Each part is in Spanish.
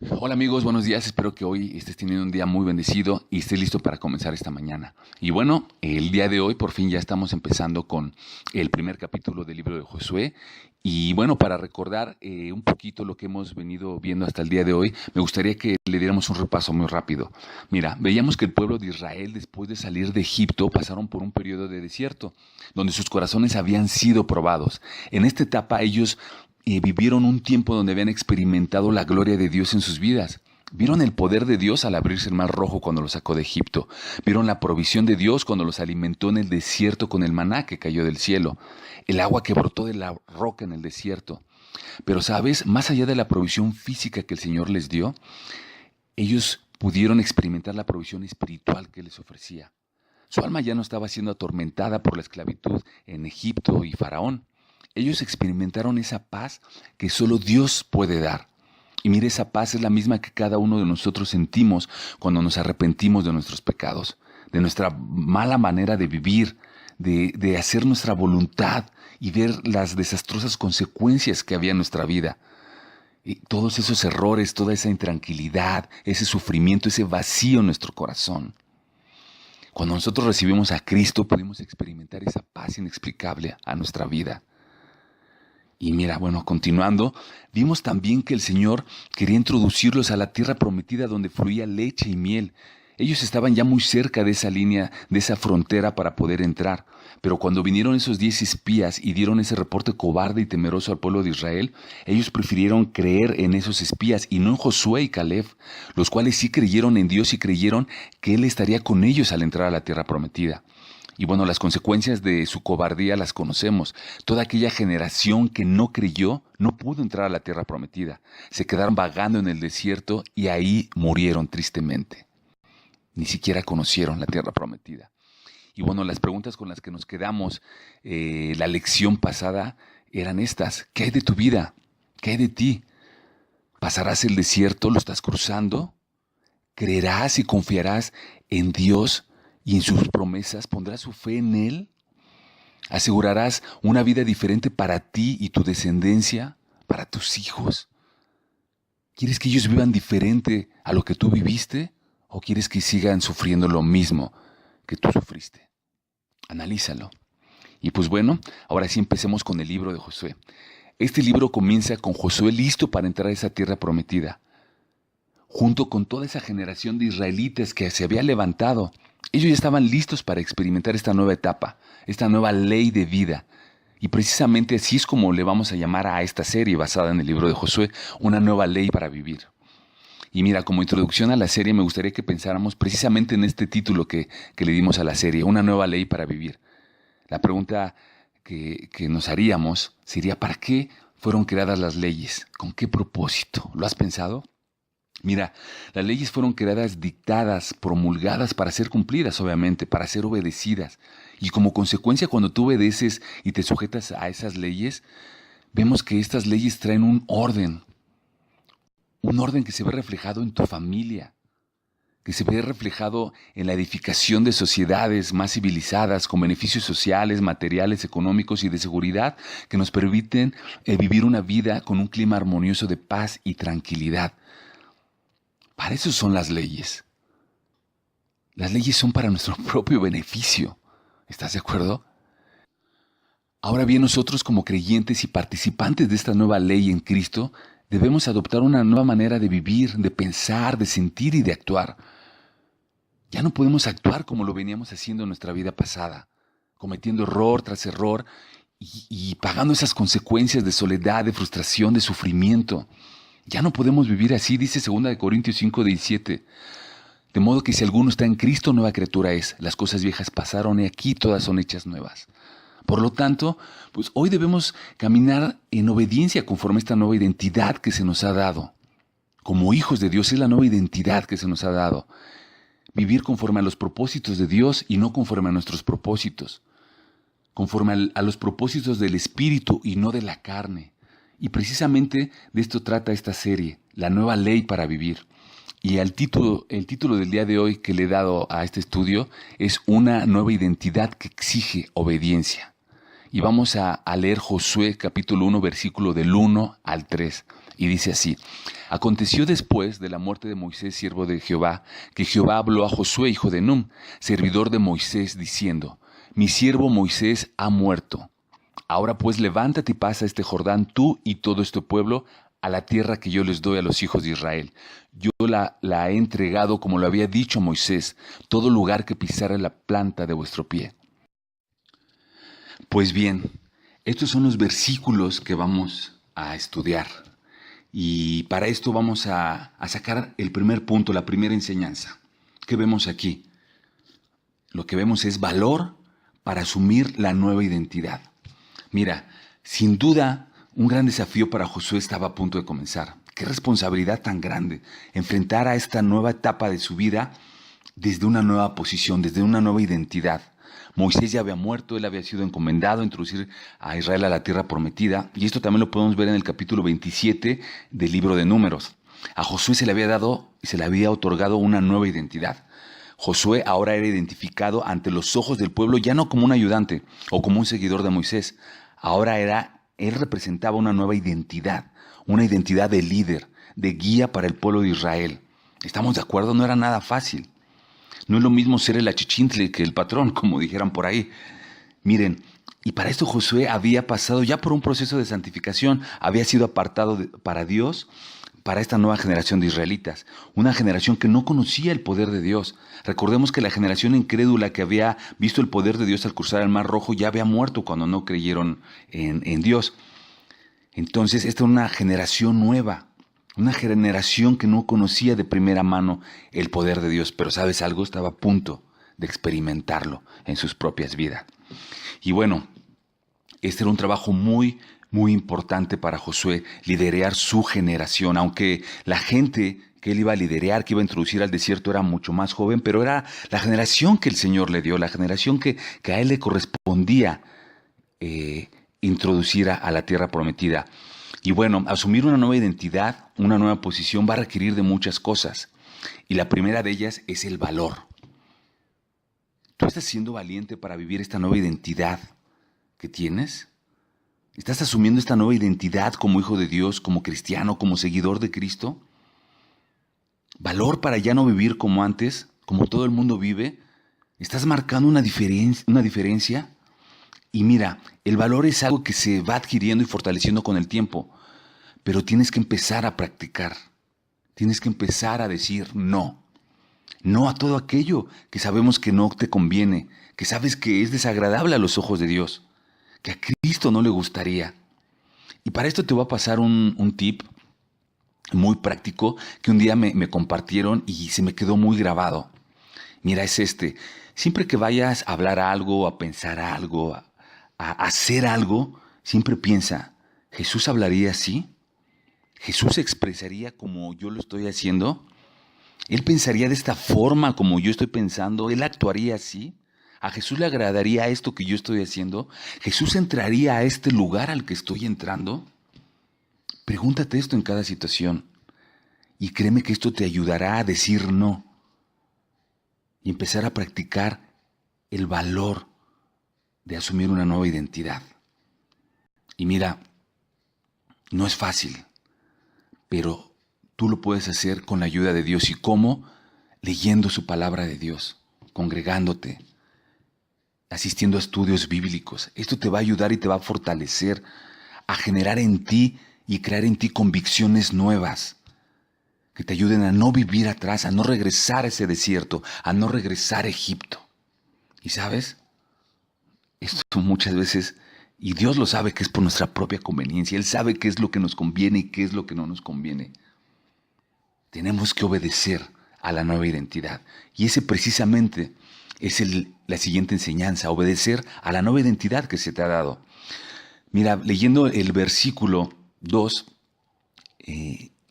Hola amigos, buenos días. Espero que hoy estés teniendo un día muy bendecido y estés listo para comenzar esta mañana. Y bueno, el día de hoy por fin ya estamos empezando con el primer capítulo del libro de Josué. Y bueno, para recordar un poquito lo que hemos venido viendo hasta el día de hoy, me gustaría que le diéramos un repaso muy rápido. Mira, veíamos que el pueblo de Israel, después de salir de Egipto, pasaron por un periodo de desierto, donde sus corazones habían sido probados. En esta etapa ellos vivieron un tiempo donde habían experimentado la gloria de Dios en sus vidas. Vieron el poder de Dios al abrirse el mar rojo cuando los sacó de Egipto. Vieron la provisión de Dios cuando los alimentó en el desierto con el maná que cayó del cielo. El agua que brotó de la roca en el desierto. Pero sabes, más allá de la provisión física que el Señor les dio, ellos pudieron experimentar la provisión espiritual que les ofrecía. Su alma ya no estaba siendo atormentada por la esclavitud en Egipto y Faraón. Ellos experimentaron esa paz que solo Dios puede dar. Y mire, esa paz es la misma que cada uno de nosotros sentimos cuando nos arrepentimos de nuestros pecados, de nuestra mala manera de vivir, de hacer nuestra voluntad y ver las desastrosas consecuencias que había en nuestra vida. Y todos esos errores, toda esa intranquilidad, ese sufrimiento, ese vacío en nuestro corazón. Cuando nosotros recibimos a Cristo, podemos experimentar esa paz inexplicable a nuestra vida. Y mira, bueno, continuando, vimos también que el Señor quería introducirlos a la tierra prometida donde fluía leche y miel. Ellos estaban ya muy cerca de esa línea, de esa frontera para poder entrar. Pero cuando vinieron esos 10 espías y dieron ese reporte cobarde y temeroso al pueblo de Israel, ellos prefirieron creer en esos espías y no en Josué y Caleb, los cuales sí creyeron en Dios y creyeron que Él estaría con ellos al entrar a la tierra prometida. Y bueno, las consecuencias de su cobardía las conocemos. Toda aquella generación que no creyó no pudo entrar a la tierra prometida. Se quedaron vagando en el desierto y ahí murieron tristemente. Ni siquiera conocieron la tierra prometida. Y bueno, las preguntas con las que nos quedamos la lección pasada eran estas. ¿Qué hay de tu vida? ¿Qué hay de ti? ¿Pasarás el desierto? ¿Lo estás cruzando? ¿Creerás y confiarás en Dios y en sus promesas? ¿Pondrás su fe en Él? ¿Asegurarás una vida diferente para ti y tu descendencia, para tus hijos? ¿Quieres que ellos vivan diferente a lo que tú viviste? ¿O quieres que sigan sufriendo lo mismo que tú sufriste? Analízalo. Y pues bueno, ahora sí empecemos con el libro de Josué. Este libro comienza con Josué listo para entrar a esa tierra prometida, junto con toda esa generación de israelitas que se había levantado. Ellos ya estaban listos para experimentar esta nueva etapa, esta nueva ley de vida. Y precisamente así es como le vamos a llamar a esta serie basada en el libro de Josué, una nueva ley para vivir. Y mira, como introducción a la serie me gustaría que pensáramos precisamente en este título que le dimos a la serie, una nueva ley para vivir. La pregunta que nos haríamos sería, ¿para qué fueron creadas las leyes? ¿Con qué propósito? ¿Lo has pensado? Mira, las leyes fueron creadas, dictadas, promulgadas para ser cumplidas, obviamente, para ser obedecidas. Y como consecuencia, cuando tú obedeces y te sujetas a esas leyes, vemos que estas leyes traen un orden que se ve reflejado en tu familia, que se ve reflejado en la edificación de sociedades más civilizadas, con beneficios sociales, materiales, económicos y de seguridad, que nos permiten vivir una vida con un clima armonioso de paz y tranquilidad. Para eso son las leyes. Las leyes son para nuestro propio beneficio. ¿Estás de acuerdo? Ahora bien, nosotros como creyentes y participantes de esta nueva ley en Cristo, debemos adoptar una nueva manera de vivir, de pensar, de sentir y de actuar. Ya no podemos actuar como lo veníamos haciendo en nuestra vida pasada, cometiendo error tras error y pagando esas consecuencias de soledad, de frustración, de sufrimiento. Ya no podemos vivir así, dice 2 Corintios 5:17. De modo que si alguno está en Cristo, nueva criatura es. Las cosas viejas pasaron y aquí todas son hechas nuevas. Por lo tanto, pues hoy debemos caminar en obediencia conforme a esta nueva identidad que se nos ha dado. Como hijos de Dios es la nueva identidad que se nos ha dado. Vivir conforme a los propósitos de Dios y no conforme a nuestros propósitos. Conforme a los propósitos del Espíritu y no de la carne. Y precisamente de esto trata esta serie, la nueva ley para vivir. Y el título del día de hoy que le he dado a este estudio es una nueva identidad que exige obediencia. Y vamos a leer Josué capítulo 1, versículo del 1 al 3. Y dice así: Aconteció después de la muerte de Moisés, siervo de Jehová, que Jehová habló a Josué, hijo de Nun, servidor de Moisés, diciendo: Mi siervo Moisés ha muerto. Ahora pues levántate y pasa este Jordán, tú y todo este pueblo, a la tierra que yo les doy a los hijos de Israel. Yo la he entregado como lo había dicho Moisés, todo lugar que pisare la planta de vuestro pie. Pues bien, estos son los versículos que vamos a estudiar. Y para esto vamos a sacar el primer punto, la primera enseñanza. ¿Qué vemos aquí? Lo que vemos es valor para asumir la nueva identidad. Mira, sin duda, un gran desafío para Josué estaba a punto de comenzar. Qué responsabilidad tan grande, enfrentar a esta nueva etapa de su vida desde una nueva posición, desde una nueva identidad. Moisés ya había muerto, él había sido encomendado a introducir a Israel a la tierra prometida, y esto también lo podemos ver en el capítulo 27 del libro de Números. A Josué se le había dado y se le había otorgado una nueva identidad. Josué ahora era identificado ante los ojos del pueblo ya no como un ayudante o como un seguidor de Moisés. Ahora él representaba una nueva identidad, una identidad de líder, de guía para el pueblo de Israel. ¿Estamos de acuerdo? No era nada fácil. No es lo mismo ser el achichintle que el patrón, como dijeran por ahí. Miren, y para esto Josué había pasado ya por un proceso de santificación, había sido apartado para Dios, para esta nueva generación de israelitas, una generación que no conocía el poder de Dios. Recordemos que la generación incrédula que había visto el poder de Dios al cruzar el Mar Rojo ya había muerto cuando no creyeron en Dios. Entonces, esta es una generación nueva, una generación que no conocía de primera mano el poder de Dios, pero ¿sabes algo? Estaba a punto de experimentarlo en sus propias vidas. Y bueno, este era un trabajo muy importante para Josué, liderar su generación, aunque la gente que él iba a liderar, que iba a introducir al desierto era mucho más joven, pero era la generación que el Señor le dio, la generación que a él le correspondía introducir a la tierra prometida. Y bueno, asumir una nueva identidad, una nueva posición va a requerir de muchas cosas. Y la primera de ellas es el valor. ¿Tú estás siendo valiente para vivir esta nueva identidad que tienes? ¿Estás asumiendo esta nueva identidad como hijo de Dios, como cristiano, como seguidor de Cristo? ¿Valor para ya no vivir como antes, como todo el mundo vive? ¿Estás marcando una diferencia? Y mira, el valor es algo que se va adquiriendo y fortaleciendo con el tiempo, pero tienes que empezar a practicar. Tienes que empezar a decir no. No a todo aquello que sabemos que no te conviene, que sabes que es desagradable a los ojos de Dios, que a Cristo no le gustaría. Y para esto te voy a pasar un tip muy práctico que un día me compartieron y se me quedó muy grabado. Mira, es este. Siempre que vayas a hablar algo, a pensar algo, a hacer algo, siempre piensa, ¿Jesús hablaría así? ¿Jesús se expresaría como yo lo estoy haciendo? ¿Él pensaría de esta forma como yo estoy pensando? ¿Él actuaría así? ¿A Jesús le agradaría esto que yo estoy haciendo? ¿Jesús entraría a este lugar al que estoy entrando? Pregúntate esto en cada situación y créeme que esto te ayudará a decir no y empezar a practicar el valor de asumir una nueva identidad. Y mira, no es fácil, pero tú lo puedes hacer con la ayuda de Dios. ¿Y cómo? Leyendo su palabra de Dios, congregándote, asistiendo a estudios bíblicos. Esto te va a ayudar y te va a fortalecer a generar en ti y crear en ti convicciones nuevas que te ayuden a no vivir atrás, a no regresar a ese desierto, a no regresar a Egipto. ¿Y sabes? Esto muchas veces, y Dios lo sabe, que es por nuestra propia conveniencia. Él sabe qué es lo que nos conviene y qué es lo que no nos conviene. Tenemos que obedecer a la nueva identidad. Y ese precisamente es la siguiente enseñanza, obedecer a la nueva identidad que se te ha dado. Mira, leyendo el versículo 2,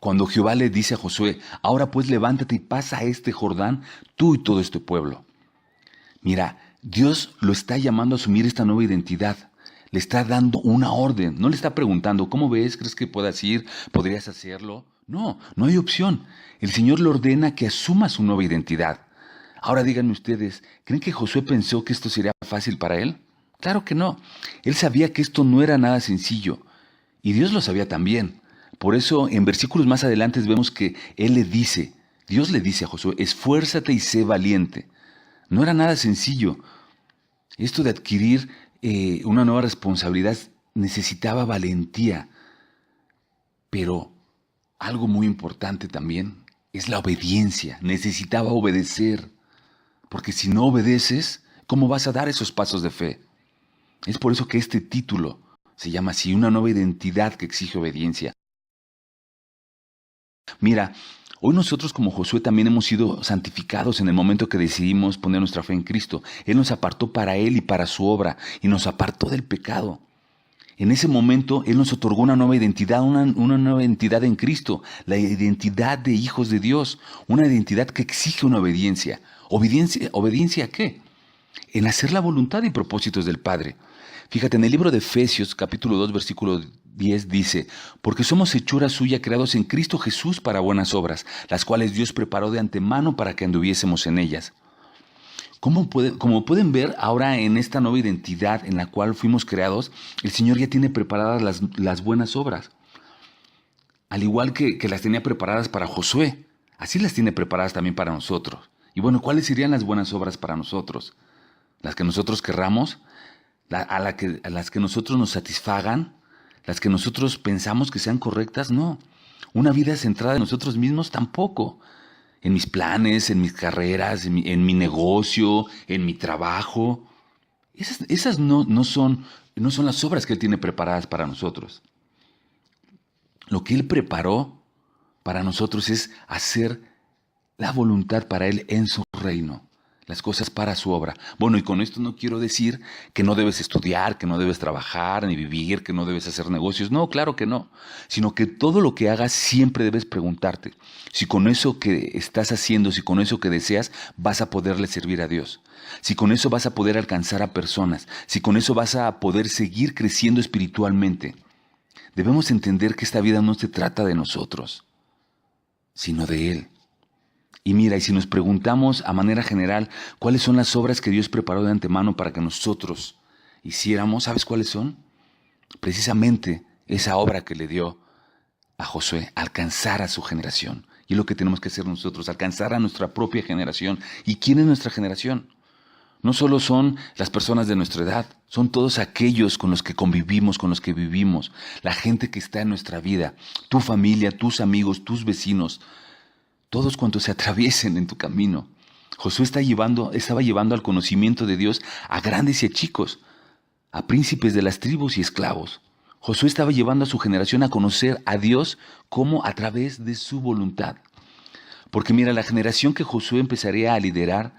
cuando Jehová le dice a Josué, ahora pues levántate y pasa a este Jordán, tú y todo este pueblo. Mira, Dios lo está llamando a asumir esta nueva identidad. Le está dando una orden. No le está preguntando, ¿cómo ves? ¿Crees que puedas ir? ¿Podrías hacerlo? No, no hay opción. El Señor le ordena que asuma su nueva identidad. Ahora díganme ustedes, ¿creen que Josué pensó que esto sería fácil para él? Claro que no. Él sabía que esto no era nada sencillo. Y Dios lo sabía también. Por eso en versículos más adelante vemos que Dios le dice a Josué, esfuérzate y sé valiente. No era nada sencillo. Esto de adquirir una nueva responsabilidad necesitaba valentía. Pero algo muy importante también es la obediencia. Necesitaba obedecer. Porque si no obedeces, ¿cómo vas a dar esos pasos de fe? Es por eso que este título se llama así, una nueva identidad que exige obediencia. Mira, hoy nosotros como Josué también hemos sido santificados en el momento que decidimos poner nuestra fe en Cristo. Él nos apartó para Él y para su obra y nos apartó del pecado. En ese momento Él nos otorgó una nueva identidad, una nueva identidad en Cristo, la identidad de hijos de Dios, una identidad que exige una obediencia. ¿Obediencia a qué? En hacer la voluntad y propósitos del Padre. Fíjate, en el libro de Efesios, capítulo 2, versículo 10 dice, porque somos hechura suya creados en Cristo Jesús para buenas obras, las cuales Dios preparó de antemano para que anduviésemos en ellas. Como pueden ver ahora en esta nueva identidad en la cual fuimos creados, el Señor ya tiene preparadas las buenas obras. Al igual que las tenía preparadas para Josué, así las tiene preparadas también para nosotros. Y bueno, ¿cuáles serían las buenas obras para nosotros? Las que nosotros querramos, a las que nosotros nos satisfagan, las que nosotros pensamos que sean correctas, no. Una vida centrada en nosotros mismos tampoco. En mis planes, en mis carreras, en mi negocio, en mi trabajo. Esas no son las obras que Él tiene preparadas para nosotros. Lo que Él preparó para nosotros es hacer la voluntad para Él en su reino. Las cosas para su obra. Bueno, y con esto no quiero decir que no debes estudiar, que no debes trabajar, ni vivir, que no debes hacer negocios. No, claro que no. Sino que todo lo que hagas siempre debes preguntarte si con eso que estás haciendo, si con eso que deseas, vas a poderle servir a Dios. Si con eso vas a poder alcanzar a personas. Si con eso vas a poder seguir creciendo espiritualmente. Debemos entender que esta vida no se trata de nosotros, sino de Él. Y mira, y si nos preguntamos a manera general cuáles son las obras que Dios preparó de antemano para que nosotros hiciéramos, ¿sabes cuáles son? Precisamente esa obra que le dio a Josué, alcanzar a su generación. Y es lo que tenemos que hacer nosotros, alcanzar a nuestra propia generación. ¿Y quién es nuestra generación? No solo son las personas de nuestra edad, son todos aquellos con los que convivimos, con los que vivimos, la gente que está en nuestra vida, tu familia, tus amigos, tus vecinos, todos cuantos se atraviesen en tu camino. Josué estaba llevando al conocimiento de Dios a grandes y a chicos, a príncipes de las tribus y esclavos. Josué estaba llevando a su generación a conocer a Dios como a través de su voluntad. Porque mira, la generación que Josué empezaría a liderar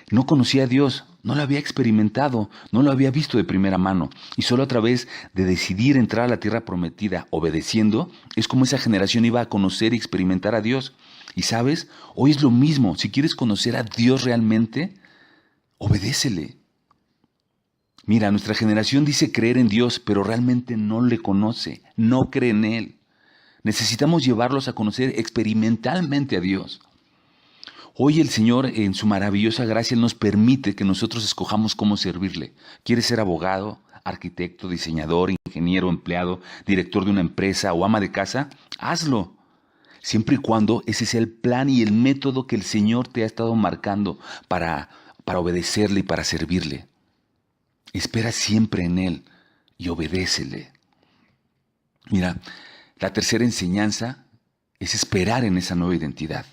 no conocía a Dios, no lo había experimentado, no lo había visto de primera mano. Y solo a través de decidir entrar a la tierra prometida obedeciendo, es como esa generación iba a conocer y experimentar a Dios. Y sabes, hoy es lo mismo. Si quieres conocer a Dios realmente, obedécele. Mira, nuestra generación dice creer en Dios, pero realmente no le conoce, no cree en Él. Necesitamos llevarlos a conocer experimentalmente a Dios. Hoy el Señor, en su maravillosa gracia, Él nos permite que nosotros escojamos cómo servirle. ¿Quieres ser abogado, arquitecto, diseñador, ingeniero, empleado, director de una empresa o ama de casa? Hazlo. Siempre y cuando ese sea el plan y el método que el Señor te ha estado marcando para obedecerle y para servirle. Espera siempre en Él y obedécele. Mira, la tercera enseñanza es esperar en esa nueva identidad.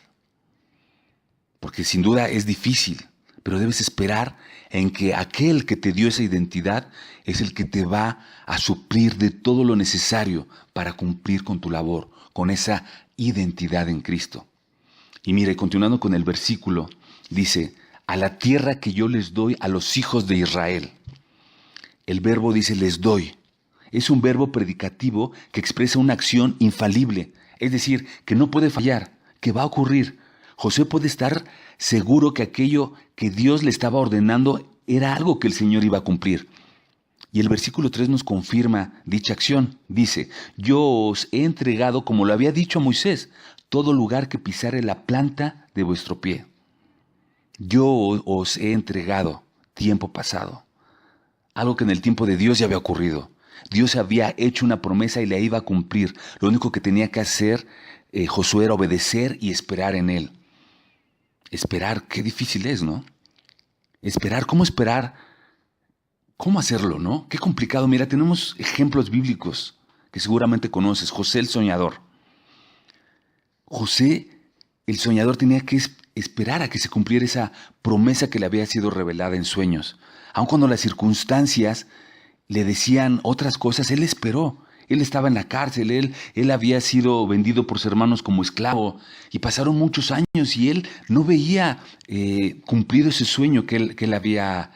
Porque sin duda es difícil, pero debes esperar en que aquel que te dio esa identidad es el que te va a suplir de todo lo necesario para cumplir con tu labor, con esa identidad en Cristo. Y mire, continuando con el versículo, dice, a la tierra que yo les doy a los hijos de Israel. El verbo dice les doy. Es un verbo predicativo que expresa una acción infalible, es decir, que no puede fallar, que va a ocurrir. Josué puede estar seguro que aquello que Dios le estaba ordenando era algo que el Señor iba a cumplir. Y el versículo 3 nos confirma dicha acción. Dice, yo os he entregado, como lo había dicho a Moisés, todo lugar que pisare la planta de vuestro pie. Yo os he entregado, tiempo pasado. algo que en el tiempo de Dios ya había ocurrido. Dios había hecho una promesa y la iba a cumplir. Lo único que tenía que hacer Josué era obedecer y esperar en él. Esperar, qué difícil es, ¿no? Esperar, ¿cómo esperar? ¿Cómo hacerlo, no? Qué complicado. Mira, tenemos ejemplos bíblicos que seguramente conoces. José el soñador. José el soñador tenía que esperar a que se cumpliera esa promesa que le había sido revelada en sueños. Aun cuando las circunstancias le decían otras cosas, él esperó. Él estaba en la cárcel, él había sido vendido por sus hermanos como esclavo y pasaron muchos años y él no veía cumplido ese sueño que él había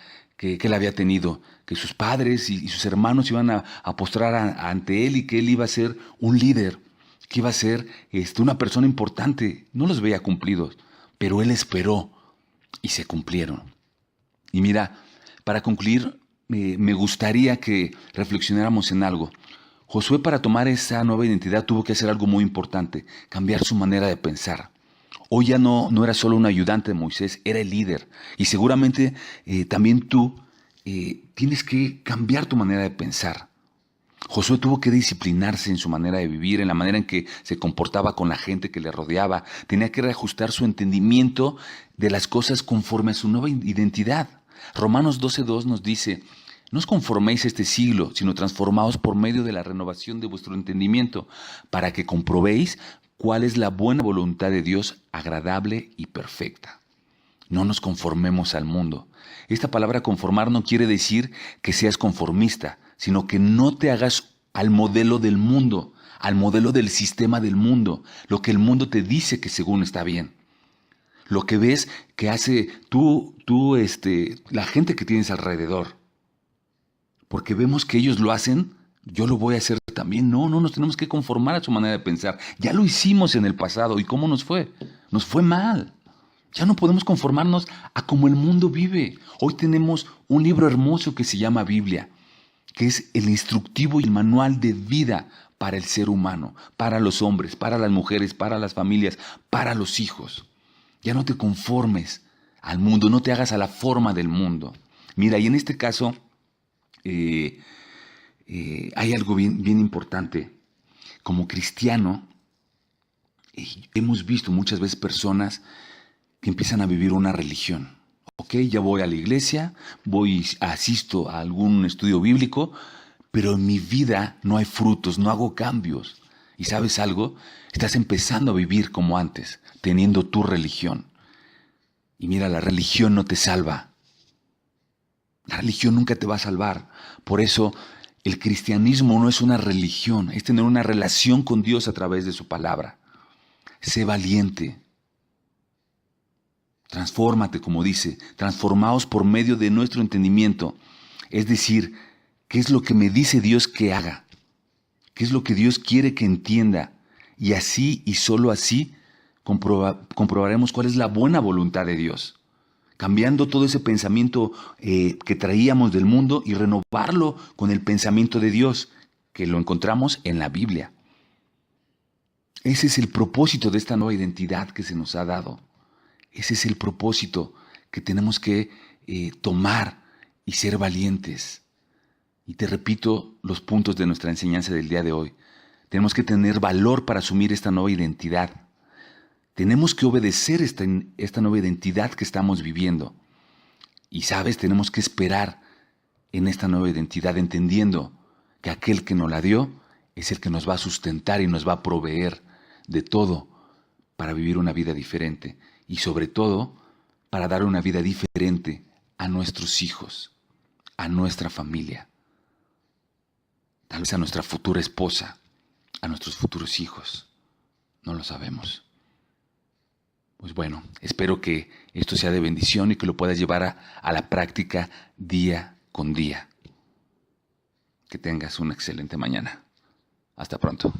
tenido, que sus padres y sus hermanos iban a postrar ante él y que él iba a ser un líder, que iba a ser una persona importante. No los veía cumplidos, pero él esperó y se cumplieron. Y mira, para concluir, me gustaría que reflexionáramos en algo. Josué, para tomar esa nueva identidad, tuvo que hacer algo muy importante, cambiar su manera de pensar. Hoy ya no era solo un ayudante de Moisés, era el líder. Y seguramente también tú tienes que cambiar tu manera de pensar. Josué tuvo que disciplinarse en su manera de vivir, en la manera en que se comportaba con la gente que le rodeaba. Tenía que reajustar su entendimiento de las cosas conforme a su nueva identidad. Romanos 12:2 nos dice: no os conforméis a este siglo, sino transformaos por medio de la renovación de vuestro entendimiento, para que comprobéis cuál es la buena voluntad de Dios, agradable y perfecta. No nos conformemos al mundo. Esta palabra conformar no quiere decir que seas conformista, sino que no te hagas al modelo del mundo, al modelo del sistema del mundo, lo que el mundo te dice que según está bien. Lo que ves que hace la gente que tienes alrededor. Porque vemos que ellos lo hacen, yo lo voy a hacer también. No nos tenemos que conformar a su manera de pensar. Ya lo hicimos en el pasado. ¿Y cómo nos fue? Nos fue mal. Ya no podemos conformarnos a cómo el mundo vive. Hoy tenemos un libro hermoso que se llama Biblia, que es el instructivo y el manual de vida para el ser humano, para los hombres, para las mujeres, para las familias, para los hijos. Ya no te conformes al mundo, no te hagas a la forma del mundo. Mira, y en este caso hay algo bien importante. Como cristiano, hemos visto muchas veces personas que empiezan a vivir una religión. Ok, ya voy a la iglesia, asisto a algún estudio bíblico, pero en mi vida no hay frutos, no hago cambios. ¿Y sabes algo? Estás empezando a vivir como antes, teniendo tu religión. Y mira, la religión no te salva. La religión nunca te va a salvar. Por eso, el cristianismo no es una religión, es tener una relación con Dios a través de su palabra. Sé valiente. Transfórmate, como dice, transformaos por medio de nuestro entendimiento. Es decir, ¿qué es lo que me dice Dios que haga? ¿Qué es lo que Dios quiere que entienda? Y así y solo así comprobaremos cuál es la buena voluntad de Dios. Cambiando todo ese pensamiento que traíamos del mundo y renovarlo con el pensamiento de Dios, que lo encontramos en la Biblia. Ese es el propósito de esta nueva identidad que se nos ha dado. Ese es el propósito que tenemos que tomar y ser valientes. Y te repito los puntos de nuestra enseñanza del día de hoy. Tenemos que tener valor para asumir esta nueva identidad. Tenemos que obedecer esta nueva identidad que estamos viviendo. Y sabes, tenemos que esperar en esta nueva identidad, entendiendo que aquel que nos la dio es el que nos va a sustentar y nos va a proveer de todo para vivir una vida diferente. Y sobre todo, para dar una vida diferente a nuestros hijos, a nuestra familia, tal vez a nuestra futura esposa, a nuestros futuros hijos. No lo sabemos. Pues bueno, espero que esto sea de bendición y que lo puedas llevar a la práctica día con día. Que tengas una excelente mañana. Hasta pronto.